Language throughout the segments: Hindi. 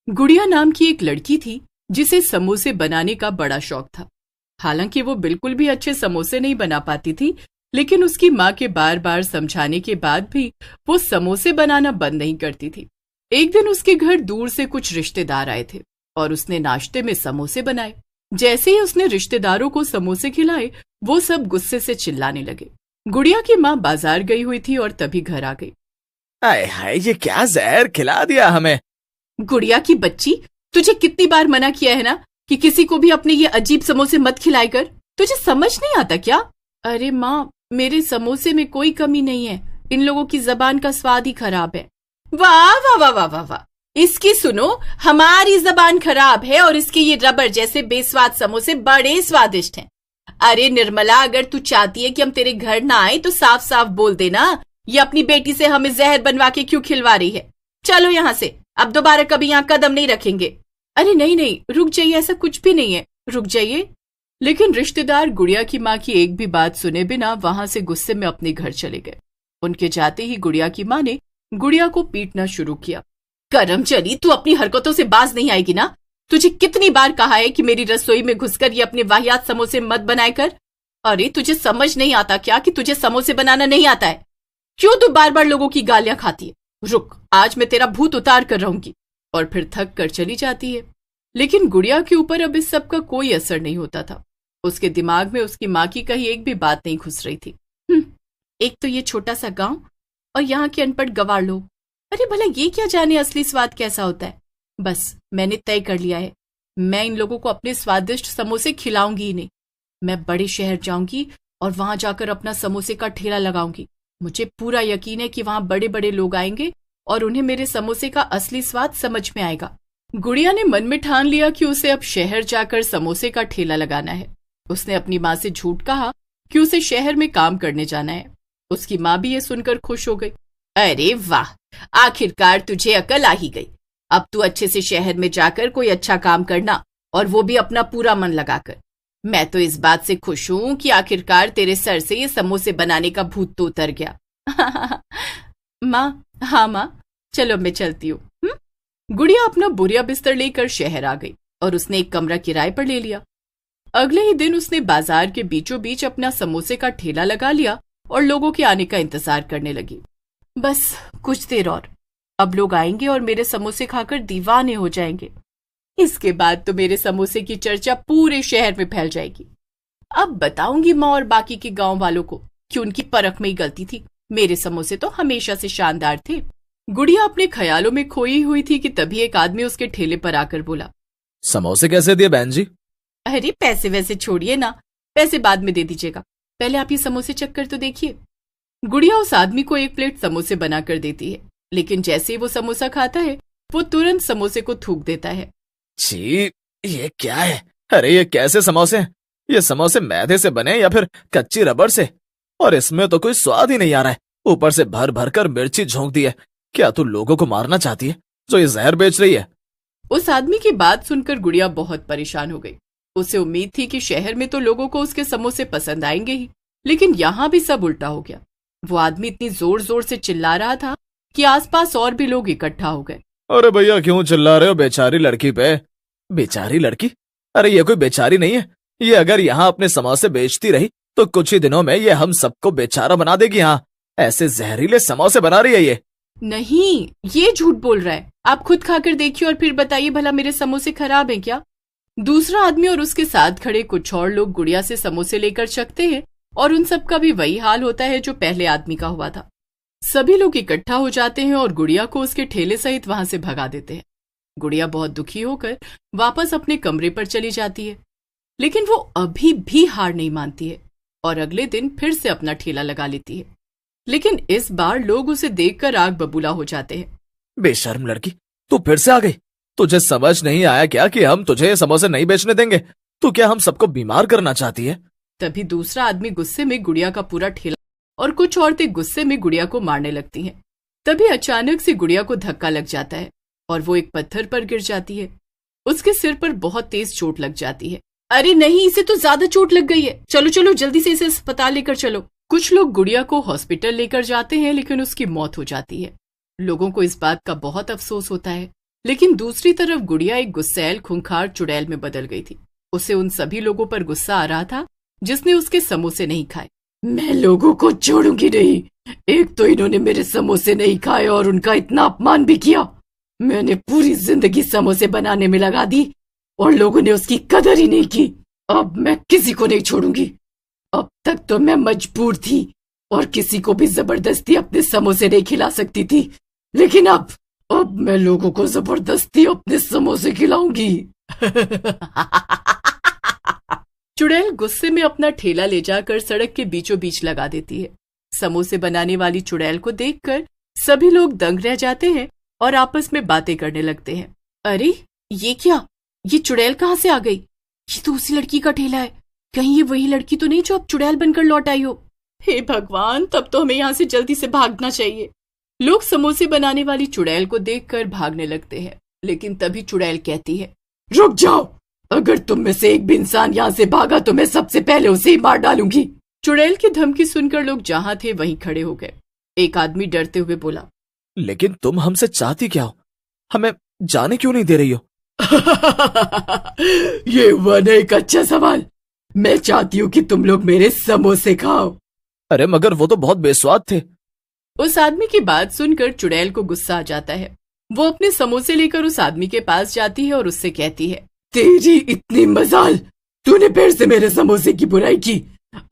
गुड़िया नाम की एक लड़की थी जिसे समोसे बनाने का बड़ा शौक था। हालांकि वो बिल्कुल भी अच्छे समोसे नहीं बना पाती थी, लेकिन उसकी माँ के बार बार समझाने के बाद भी वो समोसे बनाना बंद नहीं करती थी। एक दिन उसके घर दूर से कुछ रिश्तेदार आए थे और उसने नाश्ते में समोसे बनाए। जैसे ही उसने रिश्तेदारों को समोसे खिलाए, वो सब गुस्से से चिल्लाने लगे। गुड़िया की माँ बाजार गई हुई थी और तभी घर आ गई। हाय हाय, ये क्या जहर खिला दिया हमें। गुड़िया की बच्ची, तुझे कितनी बार मना किया है ना कि किसी को भी अपने ये अजीब समोसे मत खिलाए कर। तुझे समझ नहीं आता क्या? अरे माँ, मेरे समोसे में कोई कमी नहीं है, इन लोगों की जबान का स्वाद ही खराब है। वाह वाह वाह वाह वाह वाह, इसकी सुनो, हमारी जबान खराब है और इसके ये रबर जैसे बेस्वाद समोसे बड़े स्वादिष्ट हैं। अरे निर्मला, अगर तू चाहती है कि हम तेरे घर ना आए तो साफ साफ बोल देना, ये अपनी बेटी से हमें जहर बनवा के क्यों खिलवा रही है। चलो यहाँ से, अब दोबारा कभी यहाँ कदम नहीं रखेंगे। अरे नहीं नहीं, रुक जाइए, ऐसा कुछ भी नहीं है, रुक जाइए। लेकिन रिश्तेदार गुड़िया की माँ की एक भी बात सुने बिना वहां से गुस्से में अपने घर चले गए। उनके जाते ही गुड़िया की माँ ने गुड़िया को पीटना शुरू किया। करमचली, तू अपनी हरकतों से बाज नहीं आएगी ना? तुझे कितनी बार कहा है कि मेरी रसोई में घुसकर ये अपने वाहियात समोसे मत बनाए कर। अरे तुझे समझ नहीं आता क्या कि तुझे समोसे बनाना नहीं आता है? क्यों तू बार बार लोगों की गालियां खाती है? रुक, आज मैं तेरा भूत उतार कर रहूंगी। और फिर थक कर चली जाती है। लेकिन गुड़िया के ऊपर अब इस सब का कोई असर नहीं होता था। उसके दिमाग में उसकी माँ की कहीं एक भी बात नहीं घुस रही थी। एक तो ये छोटा सा गांव और यहाँ के अनपढ़ गंवार लोग, अरे भला ये क्या जाने असली स्वाद कैसा होता है। बस मैंने तय कर लिया है, मैं इन लोगों को अपने स्वादिष्ट समोसे खिलाऊंगी ही नहीं। मैं बड़े शहर जाऊंगी और वहां जाकर अपना समोसे का ठेला लगाऊंगी। मुझे पूरा यकीन है कि वहां बड़े बड़े लोग आएंगे और उन्हें मेरे समोसे का असली स्वाद समझ में आएगा। गुड़िया ने मन में ठान लिया कि उसे अब शहर जाकर समोसे का ठेला लगाना है। उसने अपनी माँ से झूठ कहा कि उसे शहर में काम करने जाना है। उसकी माँ भी ये सुनकर खुश हो गई। अरे वाह, आखिरकार तुझे अकल आ ही गई। अब तू अच्छे से शहर में जाकर कोई अच्छा काम करना, और वो भी अपना पूरा मन लगाकर। मैं तो इस बात से खुश हूं कि आखिरकार तेरे सर से ये समोसे बनाने का भूत तो उतर गया। माँ, हाँ माँ, चलो मैं चलती हूँ। गुड़िया अपना बोरिया बिस्तर लेकर शहर आ गई और उसने एक कमरा किराए पर ले लिया। अगले ही दिन उसने बाजार के बीचों बीच अपना समोसे का ठेला लगा लिया और लोगों के आने का इंतजार करने लगी। बस कुछ देर और, अब लोग आएंगे और मेरे समोसे खाकर दीवाने हो जाएंगे। इसके बाद तो मेरे समोसे की चर्चा पूरे शहर में फैल जाएगी। अब बताऊंगी माँ और बाकी के गांव वालों को कि उनकी परख में ही गलती थी। मेरे समोसे तो हमेशा से शानदार थे। गुड़िया अपने ख्यालों में खोई हुई थी कि तभी एक आदमी उसके ठेले पर आकर बोला, समोसे कैसे दिए बहन जी? अरे पैसे वैसे छोड़िए ना, पैसे बाद में दे दीजिएगा, पहले आप ये समोसे चखकर तो देखिए। गुड़िया उस आदमी को एक प्लेट समोसे बनाकर देती है, लेकिन जैसे ही वो समोसा खाता है वो तुरंत समोसे को थूक देता है। छी, ये क्या है? अरे ये कैसे समोसे हैं? ये समोसे मैदे से बने या फिर कच्ची रबड़ से? और इसमें तो कोई स्वाद ही नहीं आ रहा है। ऊपर से भर भर कर मिर्ची झोंक दी है। क्या तू लोगों को मारना चाहती है जो ये जहर बेच रही है? उस आदमी की बात सुनकर गुड़िया बहुत परेशान हो गई। उसे उम्मीद थी कि शहर में तो लोगों को उसके समोसे पसंद आएंगे ही, लेकिन यहाँ भी सब उल्टा हो गया। वो आदमी इतनी जोर जोर से चिल्ला रहा था कि आसपास और भी लोग इकट्ठा हो गए। अरे भैया, क्यों चिल्ला रहे हो बेचारी लड़की पे? बेचारी लड़की? अरे ये कोई बेचारी नहीं है। ये अगर यहाँ अपने समोसे बेचती रही तो कुछ ही दिनों में ये हम सबको बेचारा बना देगी। यहाँ ऐसे जहरीले समोसे बना रही है ये। नहीं, ये झूठ बोल रहा है। आप खुद खाकर देखिए और फिर बताइए भला मेरे समोसे खराब हैं क्या? दूसरा आदमी और उसके साथ खड़े कुछ और लोग गुड़िया से समोसे लेकर चखते हैं और उन सब का भी वही हाल होता है जो पहले आदमी का हुआ था। सभी लोग इकट्ठा हो जाते हैं और गुड़िया को उसके ठेले सहित वहां से भगा देते हैं। गुड़िया बहुत दुखी होकर वापस अपने कमरे पर चली जाती है, लेकिन वो अभी भी हार नहीं मानती है और अगले दिन फिर से अपना ठेला लगा लेती है। लेकिन इस बार लोग उसे देखकर आग बबूला हो जाते हैं। बेशर्म लड़की, तू फिर से आ गई। तुझे समझ नहीं आया क्या कि हम तुझे समोसे नहीं बेचने देंगे? तू क्या हम सबको बीमार करना चाहती है? तभी दूसरा आदमी गुस्से में गुड़िया का पूरा ठेला और कुछ औरतें गुस्से में गुड़िया को मारने लगती हैं। तभी अचानक से गुड़िया को धक्का लग जाता है और वो एक पत्थर पर गिर जाती है। उसके सिर पर बहुत तेज चोट लग जाती है। अरे नहीं, इसे तो ज्यादा चोट लग गई है, चलो चलो जल्दी से इसे अस्पताल लेकर चलो। कुछ लोग गुड़िया को हॉस्पिटल लेकर जाते हैं, लेकिन उसकी मौत हो जाती है। लोगों को इस बात का बहुत अफसोस होता है, लेकिन दूसरी तरफ गुड़िया एक गुस्सैल खूंखार चुड़ैल में बदल गई थी। उसे उन सभी लोगों पर गुस्सा आ रहा था जिसने उसके समोसे नहीं खाए। मैं लोगों को छोड़ूंगी नहीं। एक तो इन्होंने मेरे समोसे नहीं खाए और उनका इतना अपमान भी किया। मैंने पूरी जिंदगी समोसे बनाने में लगा दी और लोगों ने उसकी कदर ही नहीं की। अब मैं किसी को नहीं छोड़ूंगी। अब तक तो मैं मजबूर थी और किसी को भी जबरदस्ती अपने समोसे नहीं खिला सकती थी, लेकिन अब मैं लोगों को जबरदस्ती अपने समोसे खिलाऊंगी। चुड़ैल गुस्से में अपना ठेला ले जाकर सड़क के बीचों बीच लगा देती है। समोसे बनाने वाली चुड़ैल को देखकर सभी लोग दंग रह जाते हैं और आपस में बातें करने लगते हैं। अरे ये क्या, ये चुड़ैल कहाँ से आ गई? ये तो उसी लड़की का ठेला है। कहीं ये वही लड़की तो नहीं जो अब चुड़ैल बनकर लौट आई हो? हे भगवान, तब तो हमें यहाँ से जल्दी से भागना चाहिए। लोग समोसे बनाने वाली चुड़ैल को देखकर भागने लगते हैं, लेकिन तभी चुड़ैल कहती है, रुक जाओ। अगर तुम में से एक भी इंसान यहाँ से भागा तो मैं सबसे पहले उसे ही मार डालूंगी। चुड़ैल की धमकी सुनकर लोग जहाँ थे वहीं खड़े हो गए। एक आदमी डरते हुए बोला, लेकिन तुम हमसे चाहती क्या हो? हमें जाने क्यों नहीं दे रही हो? ये हुआ ना एक अच्छा सवाल। मैं चाहती हूँ कि तुम लोग मेरे समोसे खाओ। अरे मगर वो तो बहुत बेस्वाद थे। उस आदमी की बात सुनकर चुड़ैल को गुस्सा आ जाता है। वो अपने समोसे लेकर उस आदमी के पास जाती है और उससे कहती है, तेरी इतनी मजाल, तूने फिर से मेरे समोसे की बुराई की।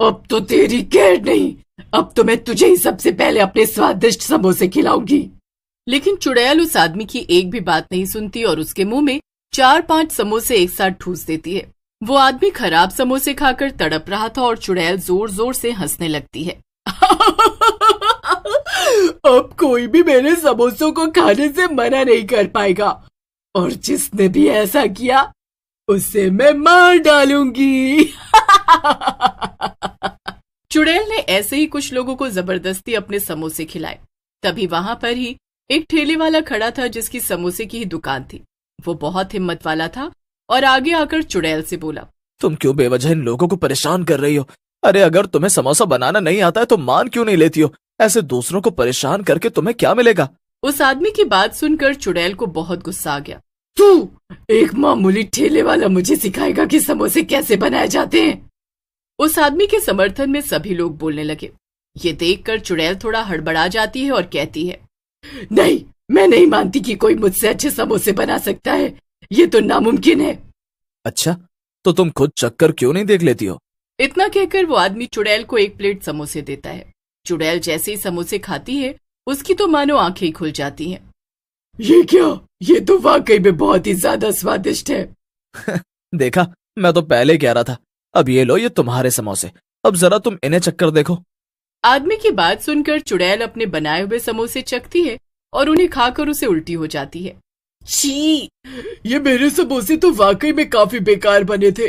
अब तो तेरी खैर नहीं। अब तो मैं तुझे ही सबसे पहले अपने स्वादिष्ट समोसे खिलाऊंगी। लेकिन चुड़ैल उस आदमी की एक भी बात नहीं सुनती और उसके मुंह में 4-5 समोसे एक साथ ठूस देती है। वो आदमी खराब समोसे खाकर तड़प रहा था और चुड़ैल जोर जोर से हंसने लगती है। अब कोई भी मेरे समोसों को खाने से मना नहीं कर पाएगा और जिसने भी ऐसा किया उसे मैं मार डालूंगी। चुड़ैल ने ऐसे ही कुछ लोगों को जबरदस्ती अपने समोसे खिलाए। तभी वहां पर ही एक ठेले वाला खड़ा था जिसकी समोसे की ही दुकान थी। वो बहुत हिम्मत वाला था और आगे आकर चुड़ैल से बोला, तुम क्यों बेवजह इन लोगों को परेशान कर रही हो? अरे अगर तुम्हें समोसा बनाना नहीं आता है तो मान क्यों नहीं लेती हो? ऐसे दूसरों को परेशान करके तुम्हें क्या मिलेगा? उस आदमी की बात सुनकर चुड़ैल को बहुत गुस्सा आ गया। तू एक मामूली ठेले वाला मुझे सिखाएगा कि समोसे कैसे बनाए जाते हैं? उस आदमी के समर्थन में सभी लोग बोलने लगे। ये देखकर चुड़ैल थोड़ा हड़बड़ा जाती है और कहती है, नहीं, मैं नहीं मानती कि कोई मुझसे अच्छे समोसे बना सकता है। ये तो नामुमकिन है। अच्छा, तो तुम खुद चक्कर क्यों नहीं देख लेती हो? इतना कहकर वो आदमी चुड़ैल को एक प्लेट समोसे देता है। चुड़ैल जैसे ही समोसे खाती है उसकी तो मानो आंखें ही खुल जाती हैं। ये क्या? ये तो वाकई में बहुत ही ज्यादा स्वादिष्ट है। देखा, मैं तो पहले कह रहा था। अब ये लो, ये तुम्हारे समोसे। अब जरा तुम इन्हें चक्कर देखो। आदमी की बात सुनकर चुड़ैल अपने बनाए हुए समोसे चखती है और उन्हें खाकर उसे उल्टी हो जाती है। छी, ये मेरे समोसे तो वाकई में काफी बेकार बने थे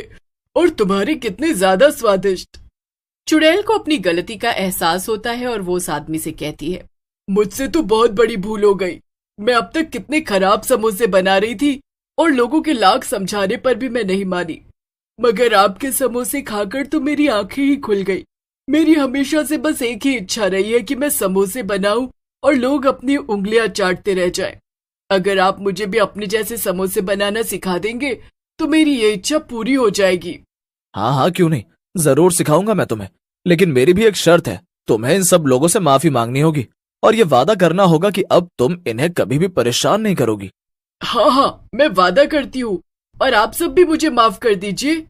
और तुम्हारे कितने ज्यादा स्वादिष्ट। चुड़ैल को अपनी गलती का एहसास होता है और वो उस आदमी से कहती है, मुझसे तो बहुत बड़ी भूल हो गई। मैं अब तक कितने खराब समोसे बना रही थी और लोगों के लाख समझाने पर भी मैं नहीं मानी, मगर आपके समोसे खाकर तो मेरी आंखें ही खुल गई। मेरी हमेशा से बस एक ही इच्छा रही है कि मैं समोसे बनाऊं और लोग अपनी उंगलियां चाटते रह जाएं। अगर आप मुझे भी अपने जैसे समोसे बनाना सिखा देंगे तो मेरी ये इच्छा पूरी हो जाएगी। हाँ हाँ, क्यों नहीं, जरूर सिखाऊंगा मैं तुम्हें। लेकिन मेरी भी एक शर्त है, तुम्हें इन सब लोगों से माफी मांगनी होगी और ये वादा करना होगा कि अब तुम इन्हें कभी भी परेशान नहीं करोगी। हाँ हाँ, मैं वादा करती हूँ और आप सब भी मुझे माफ कर दीजिए।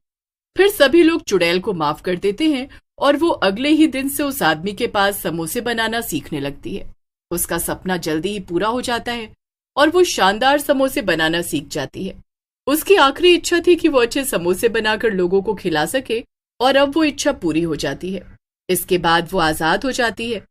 फिर सभी लोग चुड़ैल को माफ कर देते हैं और वो अगले ही दिन से उस आदमी के पास समोसे बनाना सीखने लगती है। उसका सपना जल्दी ही पूरा हो जाता है और वो शानदार समोसे बनाना सीख जाती है। उसकी आखिरी इच्छा थी कि वो अच्छे समोसे बनाकर लोगों को खिला सके और अब वो इच्छा पूरी हो जाती है। इसके बाद वो आजाद हो जाती है